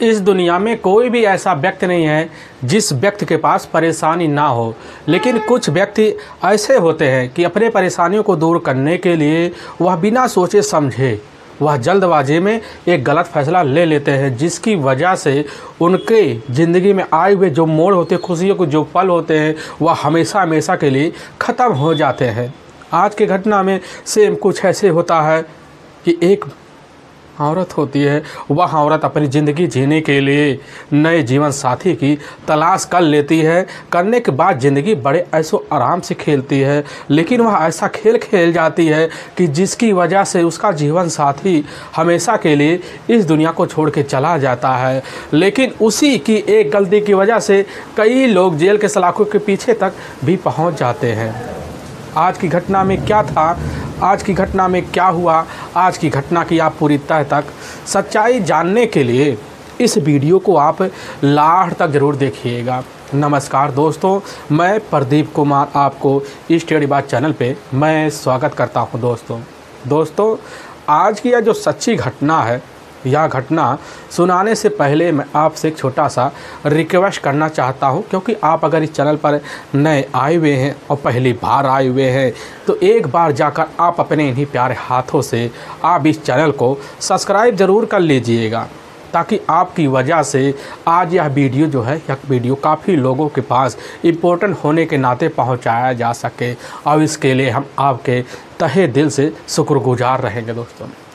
इस दुनिया में कोई भी ऐसा व्यक्ति नहीं है जिस व्यक्ति के पास परेशानी ना हो, लेकिन कुछ व्यक्ति ऐसे होते हैं कि अपने परेशानियों को दूर करने के लिए वह बिना सोचे समझे वह जल्दबाजी में एक गलत फैसला ले लेते हैं, जिसकी वजह से उनके ज़िंदगी में आए हुए जो मोड़ होते हैं, खुशियों के जो पल होते हैं, वह हमेशा हमेशा के लिए ख़त्म हो जाते हैं। आज की घटना में सेम कुछ ऐसे होता है कि एक औरत होती है, वह औरत अपनी ज़िंदगी जीने के लिए नए जीवन साथी की तलाश कर लेती है। करने के बाद ज़िंदगी बड़े ऐसो आराम से खेलती है, लेकिन वह ऐसा खेल खेल जाती है कि जिसकी वजह से उसका जीवन साथी हमेशा के लिए इस दुनिया को छोड़ के चला जाता है। लेकिन उसी की एक गलती की वजह से कई लोग जेल के सलाखों के पीछे तक भी पहुंच जाते हैं। आज की घटना में क्या था, आज की घटना में क्या हुआ, आज की घटना की आप पूरी तह तक सच्चाई जानने के लिए इस वीडियो को आप लास्ट तक ज़रूर देखिएगा। नमस्कार दोस्तों, मैं प्रदीप कुमार आपको स्टडी बात चैनल पे मैं स्वागत करता हूं। दोस्तों आज की यह जो सच्ची घटना है, यह घटना सुनाने से पहले मैं आपसे एक छोटा सा रिक्वेस्ट करना चाहता हूं, क्योंकि आप अगर इस चैनल पर नए आए हुए हैं और पहली बार आए हुए हैं तो एक बार जाकर आप अपने इन्हीं प्यारे हाथों से आप इस चैनल को सब्सक्राइब ज़रूर कर लीजिएगा, ताकि आपकी वजह से आज यह वीडियो जो है, यह वीडियो काफ़ी लोगों के पास इम्पोर्टेंट होने के नाते पहुंचाया जा सके, और इसके लिए हम आपके तहे दिल से शुक्रगुजार रहेंगे।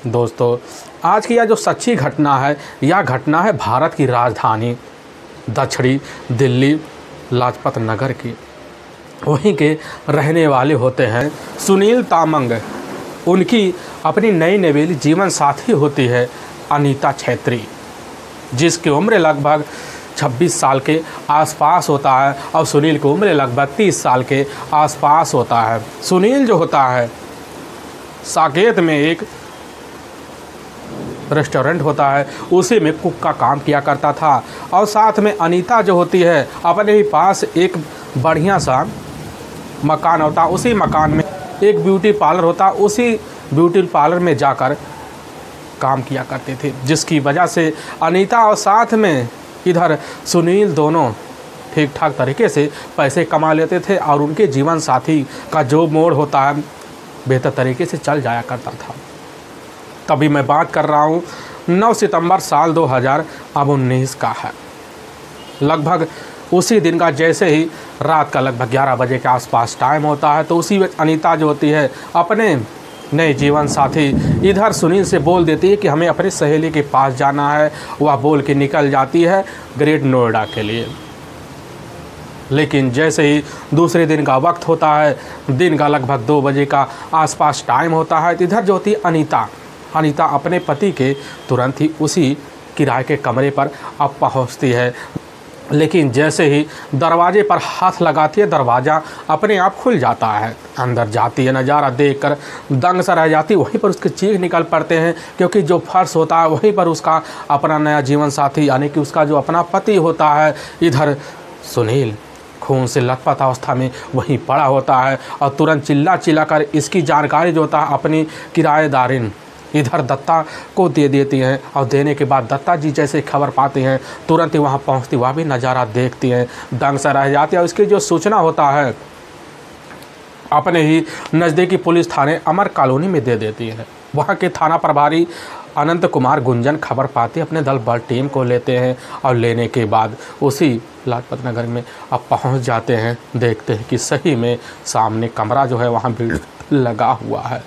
दोस्तों आज की यह जो सच्ची घटना है, यह घटना है भारत की राजधानी दक्षिणी दिल्ली लाजपत नगर की। वहीं के रहने वाले होते हैं सुनील तामंग। उनकी अपनी नई नवेली जीवन साथी होती है अनीता छेत्री, जिसकी उम्र लगभग 26 साल के आसपास होता है और सुनील की उम्र लगभग 30 साल के आसपास होता है। सुनील जो होता है साकेत में एक रेस्टोरेंट होता है, उसी में कुक का काम किया करता था, और साथ में अनीता जो होती है अपने ही पास एक बढ़िया सा मकान होता, उसी मकान में एक ब्यूटी पार्लर होता, उसी ब्यूटी पार्लर में जाकर काम किया करते थे, जिसकी वजह से अनीता और साथ में इधर सुनील दोनों ठीक ठाक तरीके से पैसे कमा लेते थे, और उनके जीवन साथी का जो मोड़ होता है बेहतर तरीके से चल जाया करता था। तभी मैं बात कर रहा हूँ 9 सितंबर साल 2019 का है। लगभग उसी दिन का जैसे ही रात का लगभग 11 बजे के आसपास टाइम होता है, तो उसी वक्त अनीता जो होती है अपने नए जीवन साथी इधर सुनील से बोल देती है कि हमें अपनी सहेली के पास जाना है। वह बोल के निकल जाती है ग्रेट नोएडा के लिए। लेकिन जैसे ही दूसरे दिन का वक्त होता है, दिन का लगभग 2 बजे का आसपास टाइम होता है, तो इधर जो होती है अनीता अपने पति के तुरंत ही उसी किराए के कमरे पर अब पहुंचती है। लेकिन जैसे ही दरवाजे पर हाथ लगाती है, दरवाज़ा अपने आप खुल जाता है। अंदर जाती है, नज़ारा देखकर दंग सा रह जाती है। वहीं पर उसके चीख निकल पड़ते हैं, क्योंकि जो फर्श होता है वहीं पर उसका अपना नया जीवन साथी यानी कि उसका जो अपना पति होता है, इधर सुनील खून से लथपथ अवस्था में वहीं पड़ा होता है, और तुरंत चिल्ला कर इसकी जानकारी जो होता है अपनी किराएदारिन इधर दत्ता को दे देती हैं। और देने के बाद दत्ता जी जैसे खबर पाते हैं, तुरंत ही वहाँ पहुँचती, वह भी नज़ारा देखती हैं, दंग से रह जाती है। और इसकी जो सूचना होता है अपने ही नज़दीकी पुलिस थाने अमर कॉलोनी में दे देती है। वहाँ के थाना प्रभारी अनंत कुमार गुंजन खबर पाते अपने दल बल टीम को लेते हैं, और लेने के बाद उसी लाजपत नगर में अब पहुँच जाते हैं। देखते हैं कि सही में सामने कमरा जो है वहाँ भीड़ लगा हुआ है,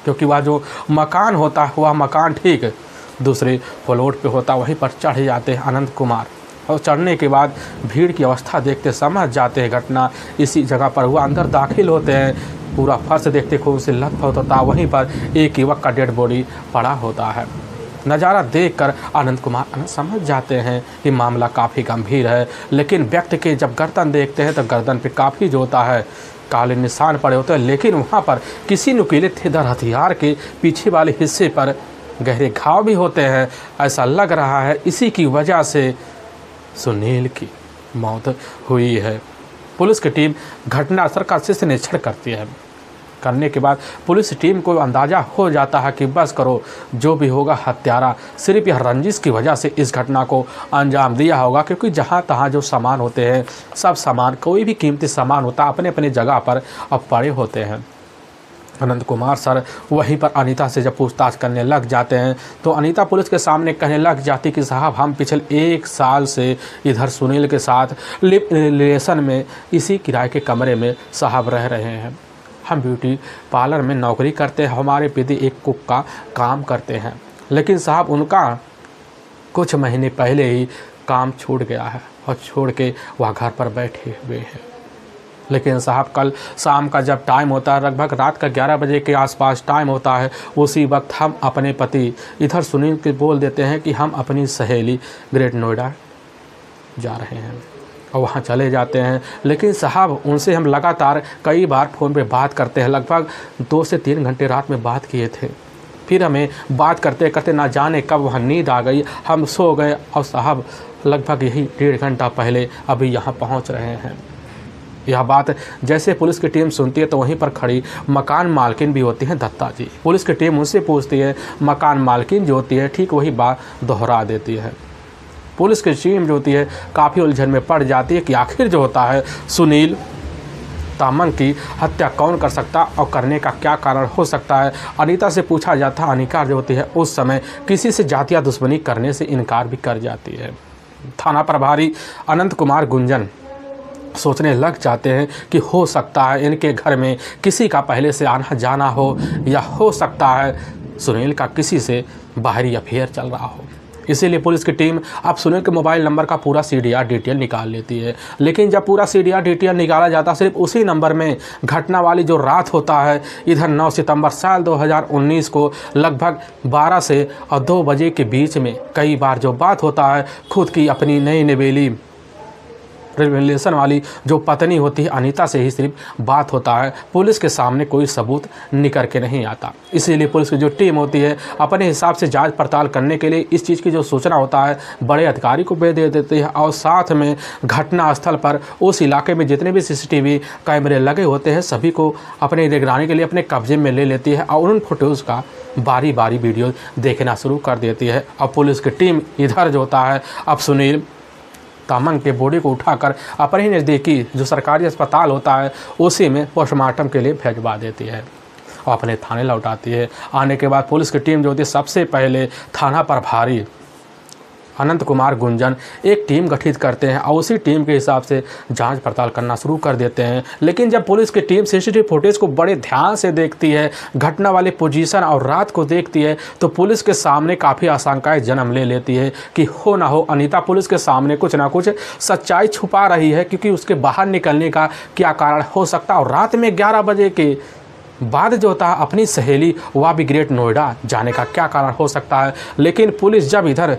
क्योंकि वह जो मकान होता है वह मकान ठीक दूसरे फ्लोर पे होता। वहीं पर चढ़ जाते हैं अनंत कुमार, और चढ़ने के बाद भीड़ की अवस्था देखते समझ जाते हैं घटना इसी जगह पर हुआ। अंदर दाखिल होते हैं, पूरा फर्श देखते खून से लथपथ होता है। वहीं पर एक युवक का डेड बॉडी पड़ा होता है। नज़ारा देखकर अनंत कुमार समझ जाते हैं कि मामला काफ़ी गंभीर है। लेकिन व्यक्ति के जब गर्दन देखते हैं तो गर्दन पे काफ़ी जो होता है काले निशान पड़े होते हैं, लेकिन वहाँ पर किसी नुकीले थेदार हथियार के पीछे वाले हिस्से पर गहरे घाव भी होते हैं। ऐसा लग रहा है इसी की वजह से सुनील की मौत हुई है। पुलिस की टीम घटनास्थल का शीर्ष निरीक्षण करती है। करने के बाद पुलिस टीम को अंदाज़ा हो जाता है कि बस करो, जो भी होगा हत्यारा सिर्फ यह रंजिश की वजह से इस घटना को अंजाम दिया होगा, क्योंकि जहाँ तहाँ जो सामान होते हैं, सब सामान, कोई भी कीमती सामान होता है अपने अपने जगह पर अब पड़े होते हैं। अनंत कुमार सर वहीं पर अनीता से जब पूछताछ करने लग जाते हैं तो अनीता पुलिस के सामने कहने लग जाती कि साहब हम पिछले 1 साल से इधर सुनील के साथ लिव रिलेशन में इसी किराए के कमरे में साहब रह रहे हैं। हम ब्यूटी पार्लर में नौकरी करते हैं, हमारे पिता एक कुक का काम करते हैं, लेकिन साहब उनका कुछ महीने पहले ही काम छूट गया है और छोड़ के वह घर पर बैठे हुए हैं। लेकिन साहब कल शाम का जब टाइम होता है, लगभग रात का 11 बजे के आसपास टाइम होता है, उसी वक्त हम अपने पति इधर सुनील के बोल देते हैं कि हम अपनी सहेली ग्रेट नोएडा जा रहे हैं और वहाँ चले जाते हैं। लेकिन साहब उनसे हम लगातार कई बार फ़ोन पे बात करते हैं, लगभग 2 से 3 घंटे रात में बात किए थे। फिर हमें बात करते करते ना जाने कब वहाँ नींद आ गई, हम सो गए और साहब लगभग यही 1.5 घंटा पहले अभी यहाँ पहुँच रहे हैं। यह बात जैसे पुलिस की टीम सुनती है तो वहीं पर खड़ी मकान मालकिन भी होती हैं दत्ता जी। पुलिस की टीम उनसे पूछती है, मकान मालकिन जो होती है ठीक वही बात दोहरा देती है। पुलिस की टीम जो होती है काफ़ी उलझन में पड़ जाती है कि आखिर जो होता है सुनील तामंग की हत्या कौन कर सकता और करने का क्या कारण हो सकता है। अनीता से पूछा जाता, अनिका जो होती है उस समय किसी से जातिया दुश्मनी करने से इनकार भी कर जाती है। थाना प्रभारी अनंत कुमार गुंजन सोचने लग जाते हैं कि हो सकता है इनके घर में किसी का पहले से आना जाना हो, या हो सकता है सुनील का किसी से बाहरी अफेयर चल रहा हो। इसीलिए पुलिस की टीम अब सुनील के मोबाइल नंबर का पूरा CDR डिटेल निकाल लेती है। लेकिन जब पूरा CDR डिटेल निकाला जाता है, सिर्फ उसी नंबर में घटना वाली जो रात होता है, इधर 9 सितंबर साल 2019 को लगभग 12 से और 2 बजे के बीच में कई बार जो बात होता है, खुद की अपनी नई नवेली रिलेशन वाली जो पत्नी होती है अनीता से ही सिर्फ बात होता है। पुलिस के सामने कोई सबूत निकल के नहीं आता। इसीलिए पुलिस की जो टीम होती है अपने हिसाब से जांच पड़ताल करने के लिए इस चीज़ की जो सूचना होता है बड़े अधिकारी को दे देती है, और साथ में घटना स्थल पर उस इलाके में जितने भी CCTV कैमरे लगे होते हैं सभी को अपने निगरानी के लिए अपने कब्जे में ले लेती है और उन फोटोज़ का बारी बारी वीडियो देखना शुरू कर देती है। और पुलिस की टीम इधर जो होता है अब सुनील तामंग के बॉडी को उठाकर अपने ही नज़दीकी जो सरकारी अस्पताल होता है उसी में पोस्टमार्टम के लिए भेजवा देती है और अपने थाने लौटाती है। आने के बाद पुलिस की टीम जो होती है सबसे पहले थाना प्रभारी अनंत कुमार गुंजन एक टीम गठित करते हैं और उसी टीम के हिसाब से जांच पड़ताल करना शुरू कर देते हैं। लेकिन जब पुलिस की टीम CCTV फुटेज को बड़े ध्यान से देखती है, घटना वाली पोजीशन और रात को देखती है, तो पुलिस के सामने काफ़ी आशंकाएं जन्म ले लेती है कि हो ना हो अनीता पुलिस के सामने कुछ ना कुछ सच्चाई छुपा रही है, क्योंकि उसके बाहर निकलने का क्या कारण हो सकता है। और रात में 11 बजे के बाद जो होता है अपनी सहेली वह भी ग्रेट नोएडा जाने का क्या कारण हो सकता है। लेकिन पुलिस जब इधर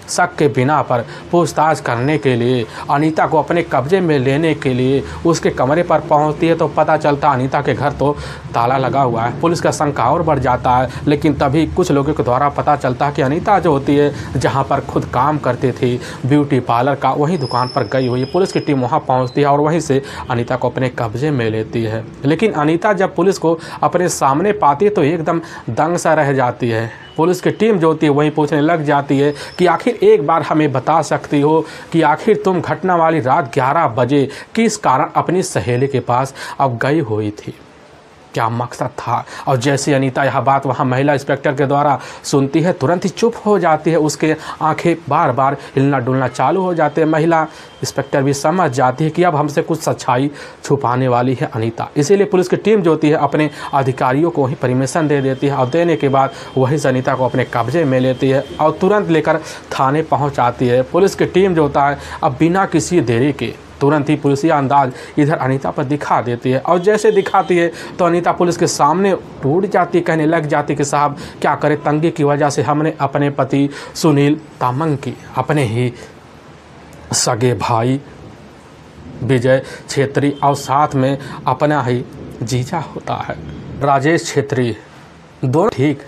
शक के बिना पर पूछताछ करने के लिए अनीता को अपने कब्जे में लेने के लिए उसके कमरे पर पहुंचती है तो पता चलता अनीता के घर तो ताला लगा हुआ है। पुलिस का शंका और बढ़ जाता है। लेकिन तभी कुछ लोगों के द्वारा पता चलता है कि अनीता जो होती है जहां पर खुद काम करती थी ब्यूटी पार्लर का, वही दुकान पर गई हुई है। पुलिस की टीम वहाँ पहुँचती है और वहीं से अनीता को अपने कब्जे में लेती है। लेकिन अनीता जब पुलिस को अपने सामने पाती है तो एकदम दंग सा रह जाती है। पुलिस की टीम जो होती है वहीं पूछने लग जाती है कि आखिर एक बार हमें बता सकती हो कि आखिर तुम घटना वाली रात 11 बजे किस कारण अपनी सहेली के पास अब गई हुई थी, क्या मकसद था। और जैसे अनीता यह बात वहाँ महिला इंस्पेक्टर के द्वारा सुनती है तुरंत ही चुप हो जाती है, उसके आंखें बार बार हिलना डुलना चालू हो जाते हैं। महिला इंस्पेक्टर भी समझ जाती है कि अब हमसे कुछ सच्चाई छुपाने वाली है अनीता। इसीलिए पुलिस की टीम जो होती है अपने अधिकारियों को वहीं परमिशन दे देती है और देने के बाद वहीं से अनीता को अपने कब्जे में लेती है और तुरंत लेकर थाने पहुँच आती है। पुलिस की टीम जो होता है अब बिना किसी देरी के तुरंत ही पुलिसिया अंदाज इधर अनीता पर दिखा देती है और जैसे दिखाती है तो अनीता पुलिस के सामने टूट जाती, कहने लग जाती कि साहब क्या करें, तंगी की वजह से हमने अपने पति सुनील तामंग की अपने ही सगे भाई विजय छेत्री और साथ में अपना ही जीजा होता है राजेश छेत्री, दोनों ठीक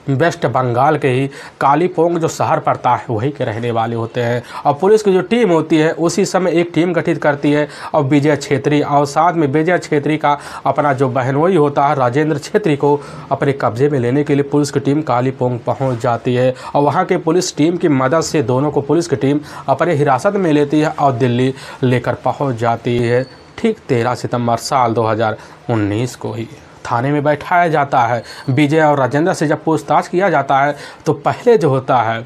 वेस्ट बंगाल के ही कालीपोंग जो शहर पड़ता है वहीं के रहने वाले होते हैं। और पुलिस की जो टीम होती है उसी समय एक टीम गठित करती है और विजय छेत्री और साथ में विजय छेत्री का अपना जो बहनोई होता है राजेंद्र छेत्री को अपने कब्जे में लेने के लिए पुलिस की टीम कालीपोंग पहुंच जाती है। और वहां के पुलिस टीम की मदद से दोनों को पुलिस की टीम अपने हिरासत में लेती है और दिल्ली लेकर पहुँच जाती है। ठीक 13 सितंबर साल 2019 को ही थाने में बैठाया जाता है। विजय और राजेंद्र से जब पूछताछ किया जाता है तो पहले जो होता है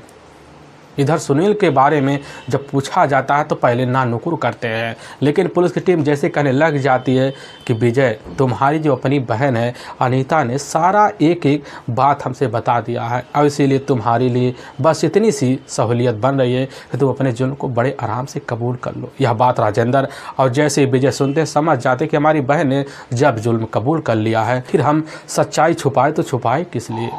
इधर सुनील के बारे में जब पूछा जाता है तो पहले ना नुकुर करते हैं, लेकिन पुलिस की टीम जैसे कहने लग जाती है कि विजय तुम्हारी जो अपनी बहन है अनीता ने सारा एक एक बात हमसे बता दिया है और इसीलिए तुम्हारे लिए बस इतनी सी सहूलियत बन रही है कि तुम अपने जुर्म को बड़े आराम से कबूल कर लो। यह बात राजेंद्र और जैसे विजय सुनते समझ जाते कि हमारी बहन ने जब जुल्म कबूल कर लिया है फिर हम सच्चाई छुपाए तो छुपाए किस लिए।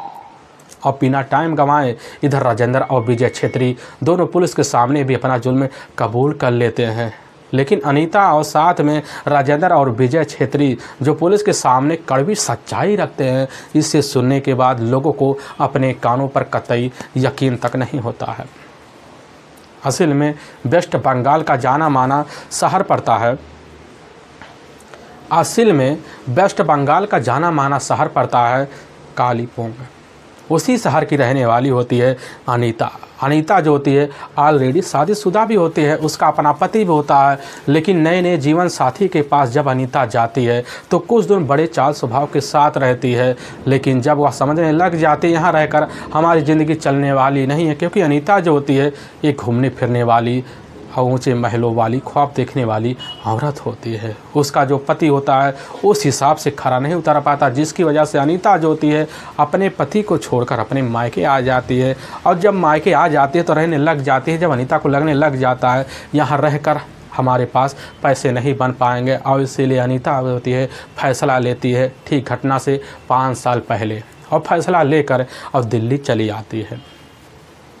और बिना टाइम गंवाए इधर राजेंद्र और विजय छेत्री दोनों पुलिस के सामने भी अपना जुल्म कबूल कर लेते हैं। लेकिन अनीता और साथ में राजेंद्र और विजय छेत्री जो पुलिस के सामने कड़वी सच्चाई रखते हैं, इसे सुनने के बाद लोगों को अपने कानों पर कतई यकीन तक नहीं होता है। असल में वेस्ट बंगाल का जाना माना शहर पड़ता है कालीपोंग। उसी शहर की रहने वाली होती है अनीता। अनीता जो होती है ऑलरेडी शादीशुदा भी होती है, उसका अपना पति भी होता है, लेकिन नए नए जीवन साथी के पास जब अनीता जाती है तो कुछ दिन बड़े चाल स्वभाव के साथ रहती है, लेकिन जब वह समझने लग जाती है यहाँ रहकर हमारी ज़िंदगी चलने वाली नहीं है, क्योंकि अनीता जो होती है एक घूमने फिरने वाली और ऊँचे महलों वाली ख्वाब देखने वाली औरत होती है। उसका जो पति होता है उस हिसाब से खरा नहीं उतर पाता, जिसकी वजह से अनीता जो होती है अपने पति को छोड़कर अपने मायके आ जाती है। और जब मायके आ जाती है तो रहने लग जाती है, जब अनीता को लगने लग जाता है यहाँ रहकर हमारे पास पैसे नहीं बन पाएंगे, और इसीलिए अनीता होती है फैसला लेती है ठीक घटना से 5 साल पहले, और फैसला लेकर और दिल्ली चली आती है।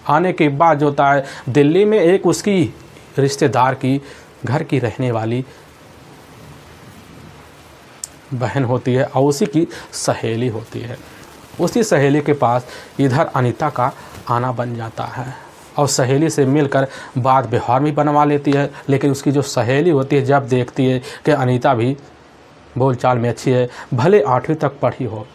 आने के बाद जो होता है दिल्ली में एक उसकी रिश्तेदार की घर की रहने वाली बहन होती है और उसी की सहेली होती है। उसी सहेली के पास इधर अनीता का आना बन जाता है और सहेली से मिलकर बात व्यवहार भी बनवा लेती है। लेकिन उसकी जो सहेली होती है जब देखती है कि अनीता भी बोलचाल में अच्छी है, भले 8वीं तक पढ़ी हो,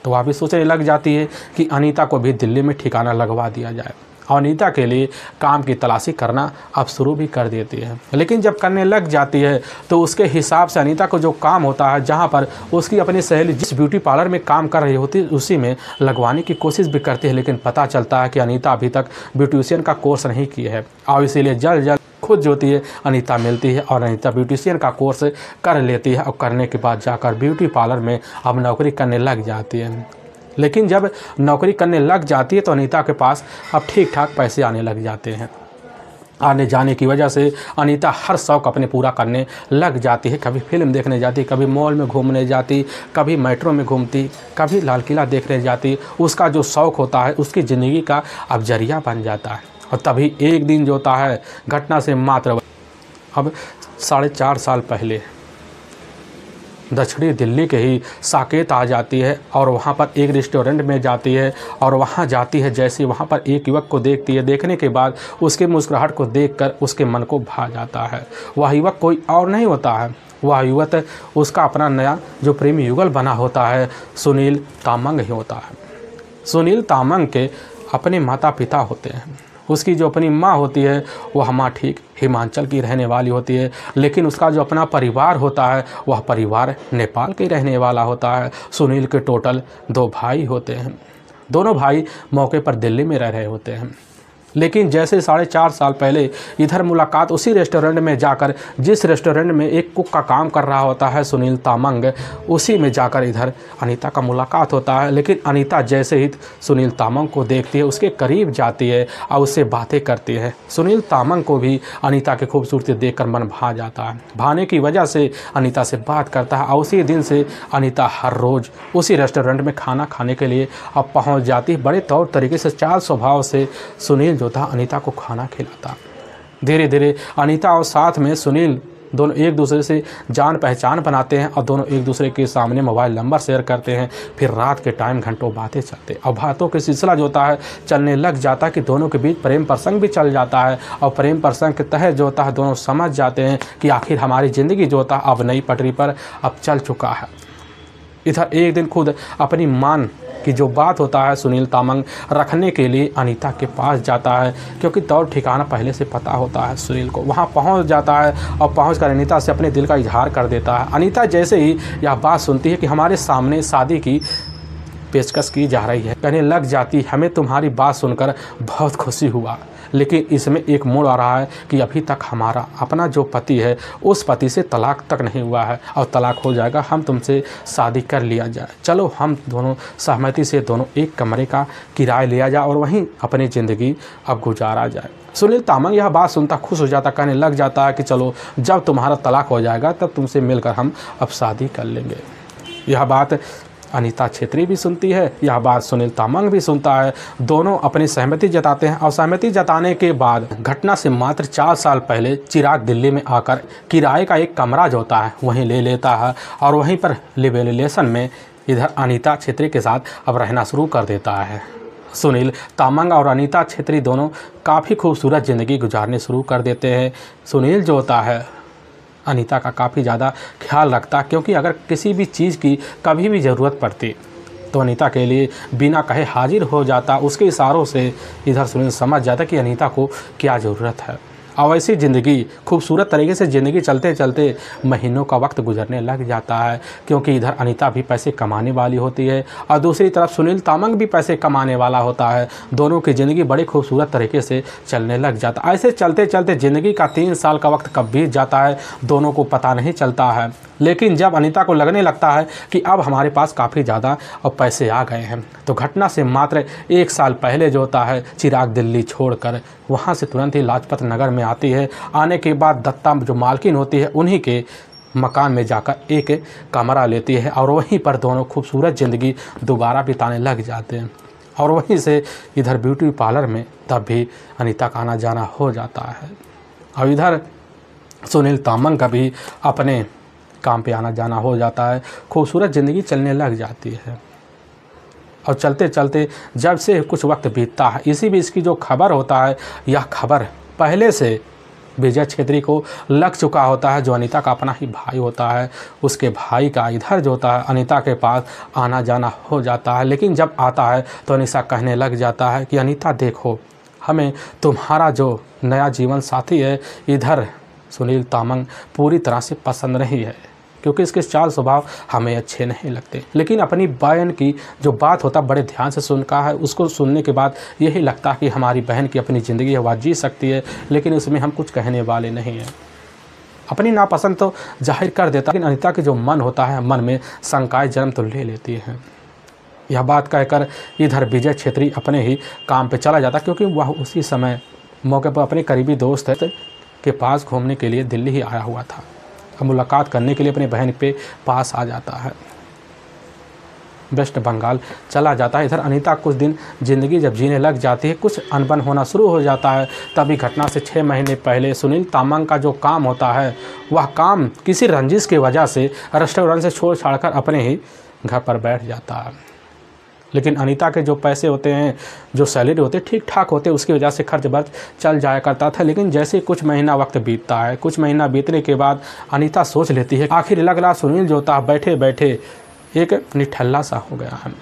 तो वह भी सोचने लग जाती है कि अनीता को भी दिल्ली में ठिकाना लगवा दिया जाए। और अनीता के लिए काम की तलाशी करना अब शुरू भी कर देती है। लेकिन जब करने लग जाती है तो उसके हिसाब से अनीता को जो काम होता है, जहां पर उसकी अपनी सहेली जिस ब्यूटी पार्लर में काम कर रही होती है उसी में लगवाने की कोशिश भी करती है, लेकिन पता चलता है कि अनीता अभी तक ब्यूटिशियन का कोर्स नहीं किया है। और इसीलिए जल्द खुद जो होती है अनीता मिलती है और अनीता ब्यूटिशियन का कोर्स कर लेती है और करने के बाद जाकर ब्यूटी पार्लर में अब नौकरी करने लग जाती है। लेकिन जब नौकरी करने लग जाती है तो अनीता के पास अब ठीक ठाक पैसे आने लग जाते हैं। आने जाने की वजह से अनीता हर शौक़ अपने पूरा करने लग जाती है। कभी फिल्म देखने जाती, कभी मॉल में घूमने जाती, कभी मेट्रो में घूमती, कभी लाल किला देखने जाती। उसका जो शौक़ होता है उसकी ज़िंदगी का अब जरिया बन जाता है। और तभी एक दिन जो होता है घटना से मात्र अब 4.5 साल पहले दक्षिणी दिल्ली के ही साकेत आ जाती है और वहाँ पर एक रेस्टोरेंट में जाती है। और वहाँ जाती है जैसे वहाँ पर एक युवक को देखती है, देखने के बाद उसके मुस्कुराहट को देखकर उसके मन को भा जाता है। वह युवक कोई और नहीं होता है, वह युवक उसका अपना नया जो प्रेमी युगल बना होता है सुनील तामंग ही होता है। सुनील तामंग के अपने माता पिता होते हैं। उसकी जो अपनी माँ होती है वह माँ ठीक हिमाचल की रहने वाली होती है, लेकिन उसका जो अपना परिवार होता है वह परिवार नेपाल के रहने वाला होता है। सुनील के टोटल 2 भाई होते हैं। दोनों भाई मौके पर दिल्ली में रह रहे होते हैं। लेकिन जैसे 4.5 साल पहले इधर मुलाकात उसी रेस्टोरेंट में जाकर, जिस रेस्टोरेंट में एक कुक का काम कर रहा होता है सुनील तामंग, उसी में जाकर इधर अनीता का मुलाकात होता है। लेकिन अनीता जैसे ही सुनील तामंग को देखती है उसके करीब जाती है और उससे बातें करती है। सुनील तामंग को भी अनीता की खूबसूरती देखकर मन भा जाता है। भाने की वजह से अनीता से बात करता है और उसी दिन से अनीता हर रोज़ उसी रेस्टोरेंट में खाना खाने के लिए अब पहुँच जाती है। बड़े तौर तरीके से चाल स्वभाव से सुनील जो था अनीता को खाना खिलाता। धीरे धीरे अनीता और साथ में सुनील दोनों एक दूसरे से जान पहचान बनाते हैं और दोनों एक दूसरे के सामने मोबाइल नंबर शेयर करते हैं। फिर रात के टाइम घंटों बातें चलते और बातों का सिलसिला जो होता है चलने लग जाता है कि दोनों के बीच प्रेम प्रसंग भी चल जाता है। और प्रेम प्रसंग के तहत जो होता है दोनों समझ जाते हैं कि आखिर हमारी ज़िंदगी जो होता है अब नई पटरी पर अब चल चुका है। इधर एक दिन खुद अपनी मान की जो बात होता है सुनील तामंग रखने के लिए अनीता के पास जाता है, क्योंकि तौर ठिकाना पहले से पता होता है सुनील को। वहाँ पहुँच जाता है और पहुँचकर अनीता से अपने दिल का इजहार कर देता है। अनीता जैसे ही यह बात सुनती है कि हमारे सामने शादी की पेशकश की जा रही है, कहने लग जाती हमें तुम्हारी बात सुनकर बहुत खुशी हुआ, लेकिन इसमें एक मोड़ आ रहा है कि अभी तक हमारा अपना जो पति है उस पति से तलाक तक नहीं हुआ है और तलाक हो जाएगा, हम तुमसे शादी कर लिया जाए। चलो हम दोनों सहमति से दोनों एक कमरे का किराया लिया जाए और वहीं अपनी ज़िंदगी अब गुजारा जाए। सुनील तामंग यह बात सुनता खुश हो जाता, कहने लग जाता है कि चलो जब तुम्हारा तलाक हो जाएगा तब तुमसे मिलकर हम अब शादी कर लेंगे। यह बात अनीता छेत्री भी सुनती है, यह बात सुनील तामंग भी सुनता है। दोनों अपनी सहमति जताते हैं और सहमति जताने के बाद घटना से मात्र 4 साल पहले चिराग दिल्ली में आकर किराए का एक कमरा जो होता है वहीं ले लेता है और वहीं पर लिव इन रिलेशन में इधर अनीता छेत्री के साथ अब रहना शुरू कर देता है। सुनील तामंग और अनीता छेत्री दोनों काफ़ी खूबसूरत ज़िंदगी गुजारने शुरू कर देते हैं। सुनील जो होता है अनीता का काफ़ी ज़्यादा ख्याल रखता, क्योंकि अगर किसी भी चीज़ की कभी भी ज़रूरत पड़ती तो अनीता के लिए बिना कहे हाजिर हो जाता। उसके इशारों से इधर सुनील समझ जाता कि अनीता को क्या ज़रूरत है। और ऐसी ज़िंदगी खूबसूरत तरीके से ज़िंदगी चलते चलते महीनों का वक्त गुजरने लग जाता है, क्योंकि इधर अनीता भी पैसे कमाने वाली होती है और दूसरी तरफ सुनील तामंग भी पैसे कमाने वाला होता है। दोनों की ज़िंदगी बड़ी खूबसूरत तरीके से चलने लग जाता है। ऐसे चलते चलते ज़िंदगी का 3 साल का वक्त कब बीत जाता है दोनों को पता नहीं चलता है। लेकिन जब अनीता को लगने लगता है कि अब हमारे पास काफ़ी ज़्यादा और पैसे आ गए हैं, तो घटना से मात्र 1 साल पहले जो होता है चिराग दिल्ली छोड़कर वहाँ से तुरंत ही लाजपत नगर में आती है। आने के बाद दत्ता जो मालकिन होती है उन्हीं के मकान में जाकर एक कमरा लेती है और वहीं पर दोनों खूबसूरत ज़िंदगी दोबारा बिताने लग जाते हैं। और वहीं से इधर ब्यूटी पार्लर में तब भी अनीता का आना जाना हो जाता है और इधर सुनील तामंग का भी अपने काम पे आना जाना हो जाता है। खूबसूरत ज़िंदगी चलने लग जाती है और चलते चलते जब से कुछ वक्त बीतता है, इसी बीच की जो खबर होता है यह खबर पहले से विजय छेत्री को लग चुका होता है, जो अनीता का अपना ही भाई होता है। उसके भाई का इधर जो होता है अनीता के पास आना जाना हो जाता है। लेकिन जब आता है तो अनीता कहने लग जाता है कि अनीता देखो, हमें तुम्हारा जो नया जीवन साथी है इधर सुनील तामंग पूरी तरह से पसंद नहीं है, क्योंकि इसके चाल स्वभाव हमें अच्छे नहीं लगते। लेकिन अपनी बहन की जो बात होता बड़े ध्यान से सुनता है, उसको सुनने के बाद यही लगता है कि हमारी बहन की अपनी ज़िंदगी है वह जी सकती है, लेकिन उसमें हम कुछ कहने वाले नहीं हैं। अपनी नापसंद तो जाहिर कर देता, लेकिन अनीता के जो मन होता है मन में शंकाएं जन्म तो ले लेती हैं। यह बात कहकर इधर विजय छेत्री अपने ही काम पर चला जाता, क्योंकि वह उसी समय मौके पर अपने करीबी दोस्त के पास घूमने के लिए दिल्ली ही आया हुआ था। मुलाकात करने के लिए अपने बहन पे पास आ जाता है, वेस्ट बंगाल चला जाता है। इधर अनीता कुछ दिन ज़िंदगी जब जीने लग जाती है, कुछ अनबन होना शुरू हो जाता है। तभी घटना से 6 महीने पहले सुनील तामंग का जो काम होता है वह काम किसी रंजिश की वजह से रेस्टोरेंट से छोड़ छाड़कर अपने ही घर पर बैठ जाता है। लेकिन अनीता के जो पैसे होते हैं, जो सैलरी होते हैं ठीक ठाक होते हैं, उसकी वजह से खर्च बर्च चल जाया करता था। लेकिन जैसे कुछ महीना वक्त बीतता है, कुछ महीना बीतने के बाद अनीता सोच लेती है आखिर लग रहा सुनील जो होता है बैठे बैठे एक निठल्ला सा हो गया है,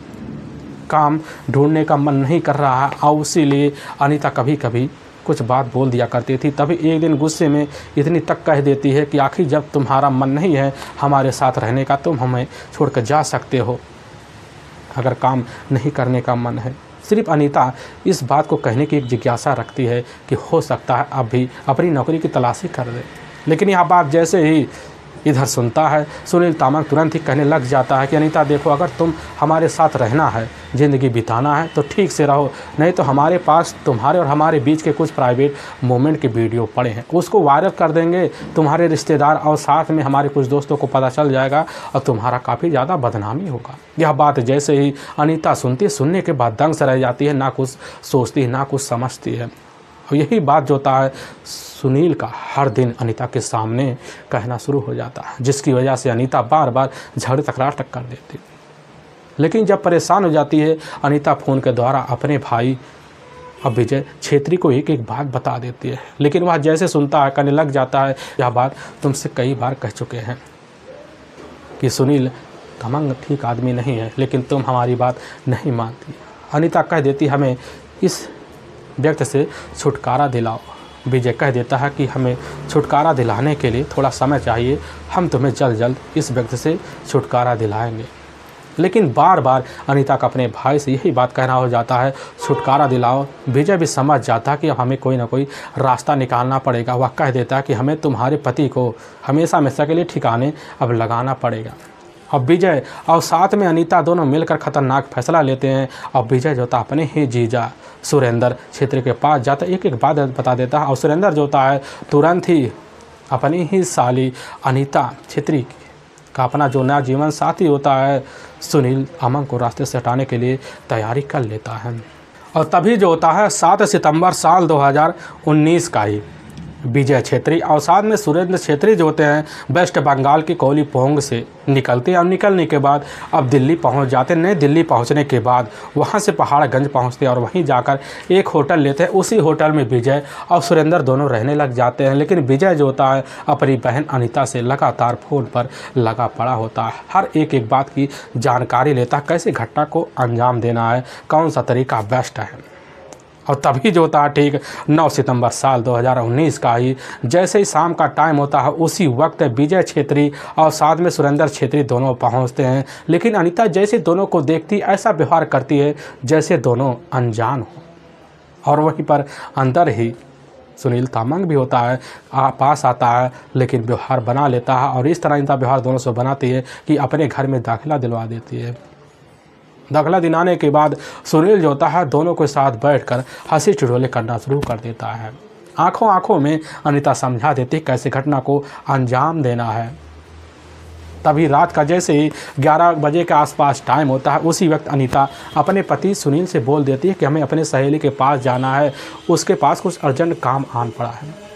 काम ढूंढने का मन नहीं कर रहा है। और इसीलिए अनीता कभी कभी कुछ बात बोल दिया करती थी। तभी एक दिन गुस्से में इतनी तक कह देती है कि आखिर जब तुम्हारा मन नहीं है हमारे साथ रहने का, तुम हमें छोड़कर जा सकते हो अगर काम नहीं करने का मन है। सिर्फ अनीता इस बात को कहने की एक जिज्ञासा रखती है कि हो सकता है अब भी अपनी नौकरी की तलाशी कर दे। लेकिन यह बात जैसे ही इधर सुनता है सुनील तामंग तुरंत ही कहने लग जाता है कि अनीता देखो, अगर तुम हमारे साथ रहना है, ज़िंदगी बिताना है तो ठीक से रहो, नहीं तो हमारे पास तुम्हारे और हमारे बीच के कुछ प्राइवेट मोमेंट के वीडियो पड़े हैं, उसको वायरल कर देंगे तुम्हारे रिश्तेदार और साथ में हमारे कुछ दोस्तों को पता चल जाएगा और तुम्हारा काफ़ी ज़्यादा बदनामी होगा। यह बात जैसे ही अनीता सुनती है, सुनने के बाद दंग से रह जाती है, ना कुछ सोचती है ना कुछ समझती है। और यही बात जो होता है सुनील का हर दिन अनीता के सामने कहना शुरू हो जाता है, जिसकी वजह से अनीता बार बार झगड़े तकरार तक कर देती। लेकिन जब परेशान हो जाती है अनीता फ़ोन के द्वारा अपने भाई अब विजय छेत्री को एक एक बात बता देती है, लेकिन वह जैसे सुनता है कहने लग जाता है, यह बात तुमसे कई बार कह चुके हैं कि सुनील तमंग ठीक आदमी नहीं है, लेकिन तुम हमारी बात नहीं मानती। अनीता कह देती हमें इस व्यक्ति से छुटकारा दिलाओ। विजय कह देता है कि हमें छुटकारा दिलाने के लिए थोड़ा समय चाहिए, हम तुम्हें जल्द जल्द इस व्यक्ति से छुटकारा दिलाएंगे। लेकिन बार बार अनीता का अपने भाई से यही बात कहना हो जाता है, छुटकारा दिलाओ। विजय भी समझ जाता है कि हमें कोई ना कोई रास्ता निकालना पड़ेगा। वह कह देता है कि हमें तुम्हारे पति को हमेशा हमेशा के लिए ठिकाने अब लगाना पड़ेगा। अब विजय और साथ में अनीता दोनों मिलकर खतरनाक फैसला लेते हैं। अब विजय जो होता है अपने ही जीजा सुरेंद्र छेत्री के पास जाता है, एक एक बात बता देता है। और सुरेंद्र जो होता है तुरंत ही अपनी ही साली अनीता छेत्री का अपना जो नया जीवन साथी होता है सुनील अमन को रास्ते से हटाने के लिए तैयारी कर लेता है। और तभी जो होता है 7 सितंबर साल 2019 का ही विजय छेत्री और साथ में सुरेंद्र छेत्री जो होते हैं वेस्ट बंगाल की कोलीपोंग से निकलते हैं। और निकलने के बाद अब दिल्ली पहुंच जाते हैं। नई दिल्ली पहुंचने के बाद वहां से पहाड़गंज पहुंचते हैं और वहीं जाकर एक होटल लेते हैं। उसी होटल में विजय और सुरेंद्र दोनों रहने लग जाते हैं। लेकिन विजय जो होता है अपनी बहन अनीता से लगातार फ़ोन पर लगा पड़ा होता है, हर एक एक बात की जानकारी लेता है, कैसे घटना को अंजाम देना है, कौन सा तरीका बेस्ट है। और तभी जो होता है ठीक 9 सितंबर साल 2019 का ही जैसे ही शाम का टाइम होता है उसी वक्त विजय छेत्री और साथ में सुरेंद्र छेत्री दोनों पहुंचते हैं। लेकिन अनीता जैसे दोनों को देखती ऐसा व्यवहार करती है जैसे दोनों अनजान हो। और वहीं पर अंदर ही सुनील तामंग भी होता है, पास आता है, लेकिन व्यवहार बना लेता है। और इस तरह अनीता व्यवहार दोनों से बनाती है कि अपने घर में दाखिला दिलवा देती है। दाखिला दिलाने के बाद सुनील जो होता है दोनों के साथ बैठकर हंसी ठिठोले करना शुरू कर देता है। आंखों आंखों में अनीता समझा देती है कैसे घटना को अंजाम देना है। तभी रात का जैसे ही 11 बजे के आसपास टाइम होता है उसी वक्त अनीता अपने पति सुनील से बोल देती है कि हमें अपने सहेली के पास जाना है, उसके पास कुछ अर्जेंट काम आन पड़ा है।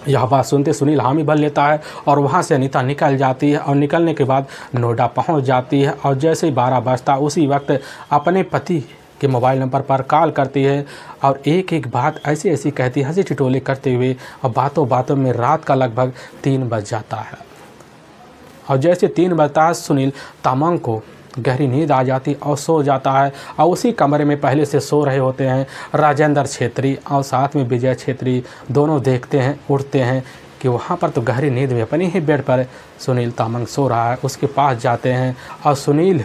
यह बात सुनते सुनील हामी भर लेता है और वहाँ से अनीता निकल जाती है। और निकलने के बाद नोएडा पहुँच जाती है और जैसे ही 12 बजता उसी वक्त अपने पति के मोबाइल नंबर पर कॉल करती है और एक एक बात ऐसी ऐसी कहती है हंसी ठिठोले करते हुए। और बातों बातों में रात का लगभग 3 बज जाता है। और जैसे 3 बजता है सुनील तामंग को गहरी नींद आ जाती और सो जाता है। और उसी कमरे में पहले से सो रहे होते हैं राजेंद्र छेत्री और साथ में विजय छेत्री। दोनों देखते हैं उठते हैं कि वहाँ पर तो गहरी नींद में अपनी ही बेड पर सुनील तामंग सो रहा है। उसके पास जाते हैं और सुनील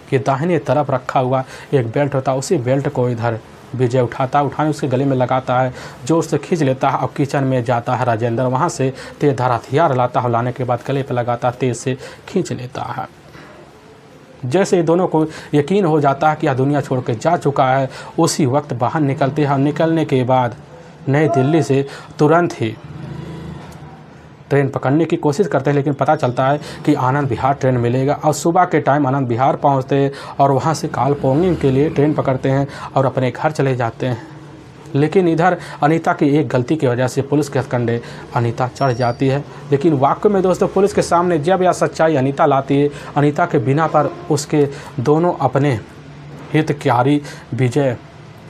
के दाहिने तरफ रखा हुआ एक बेल्ट होता है, उसी बेल्ट को इधर विजय उठाने उसके गले में लगाता है, जोर से खींच लेता है। और किचन में जाता है राजेंद्र, वहाँ से तेज धार हथियार लाता है, लाने के बाद गले पर लगाता तेज से खींच लेता है। जैसे ही दोनों को यकीन हो जाता है कि यह दुनिया छोड़ के जा चुका है उसी वक्त बाहर निकलते हैं। निकलने के बाद नई दिल्ली से तुरंत ही ट्रेन पकड़ने की कोशिश करते हैं, लेकिन पता चलता है कि आनंद विहार ट्रेन मिलेगा। और सुबह के टाइम आनंद विहार पहुंचते हैं और वहां से कालपोंगिंग के लिए ट्रेन पकड़ते हैं और अपने घर चले जाते हैं। लेकिन इधर अनीता की एक गलती की वजह से पुलिस के हथकंडे अनीता चढ़ जाती है। लेकिन वाकई में दोस्तों पुलिस के सामने जब यह सच्चाई अनीता लाती है, अनीता के बिना पर उसके दोनों अपने हितकारी विजय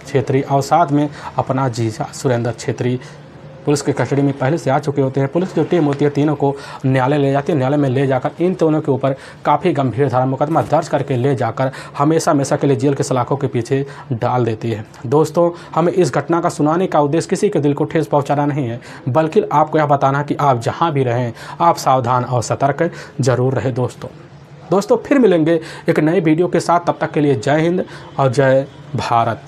छेत्री और साथ में अपना जीजा सुरेंद्र छेत्री पुलिस के कस्टडी में पहले से आ चुके होते हैं। पुलिस जो टीम होती है तीनों को न्यायालय ले जाती है। न्यायालय में ले जाकर इन दोनों के ऊपर काफ़ी गंभीर धारा मुकदमा दर्ज करके ले जाकर हमेशा हमेशा के लिए जेल के सलाखों के पीछे डाल देती है। दोस्तों हमें इस घटना का सुनाने का उद्देश्य किसी के दिल को ठेस पहुँचाना नहीं है, बल्कि आपको यह बताना कि आप जहाँ भी रहें आप सावधान और सतर्क जरूर रहें। दोस्तों फिर मिलेंगे एक नए वीडियो के साथ, तब तक के लिए जय हिंद और जय भारत।